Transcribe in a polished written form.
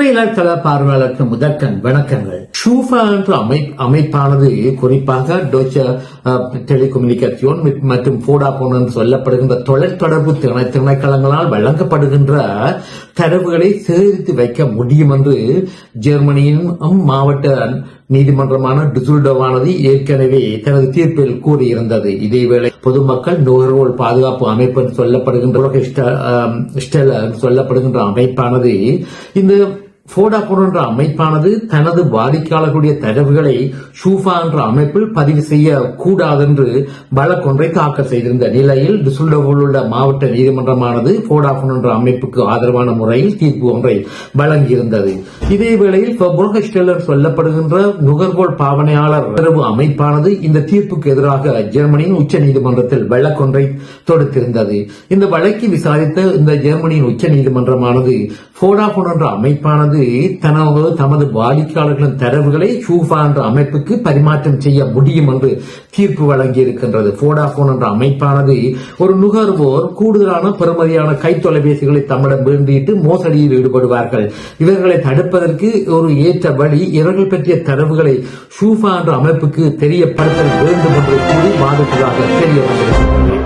Israel பார்வையாளருக்கு முதற்கண் வணக்கங்கள். ஷூஃபா என்ற அமைப்பானது குறிப்பாக டோச்ச டெலிகம்யூனிகேஷன் மற்றும் வோடாபோன் என்று சொல்லப்படுகின்ற தொலைத்தொடர்பு திணைக்களங்களால் வழங்கப்படுகின்ற தரவுகளை சேகரித்து வைக்க முடியும் என்று ஜெர்மனியின் மாவட்ட நீதிமன்றமான டுசல்டோவானது ஏற்கனவே தனது தீர்ப்பில் கூறியிருந்தது. இதேவேளை பொதுமக்கள் நுகர்வோர் பாதுகாப்பு அமைப்பு சொல்லப்படுகின்ற சொல்லப்படுகின்ற அமைப்பானது இந்த வோடாபோன் என்ற அமைப்பானது தனது வாடிக்கையாளர்களுடைய தரவுகளை ஷூஃபா என்ற அமைப்பில் பதிவு செய்ய கூடாது என்று வழக்கொன்றை தாக்கல் செய்திருந்த நிலையில் டுசல்டோவில் உள்ள மாவட்ட நீதிமன்றமானது வோடாபோன் என்ற அமைப்புக்கு ஆதரவான முறையில் தீர்ப்பு ஒன்றை வழங்கியிருந்தது. இதேவேளையில் புரோகஸ்டெல்லர் சொல்லப்படுகின்ற நுகர்வோர் பாவனையாளர் தரவு அமைப்பானது இந்த தீர்ப்புக்கு எதிராக ஜெர்மனியின் உச்ச நீதிமன்றத்தில் வழக்கொன்றை தொடுத்திருந்தது. இந்த வழக்கை விசாரித்த இந்த ஜெர்மனியின் உச்ச நீதிமன்றமானது வோடாபோன் என்ற அமைப்பானது தமது வாடிக்கையாளர்களின் தரவுகளை ஷூஃபா என்ற அமைப்புக்கு பரிமாற்றம் செய்ய முடியும் என்று தீர்ப்பு வழங்கியிருக்கின்றது. வோடாபோன் என்ற அமைப்பானது ஒரு நுகர்வோர் கூடுதலான பெறுமதியான கைத்தொலைபேசிகளை தம்மிடம் வேண்டிட்டு மோசடியில் ஈடுபடுவார்கள். இவர்களை தடுப்பதற்கு ஒரு ஏற்ற வழி இவர்கள் பற்றிய தரவுகளை ஷூஃபா என்ற அமைப்புக்கு தெரியப்படுத்த வேண்டும் என்று கூறி வாதிட்டதாக தெரிய வந்திருக்கிறது.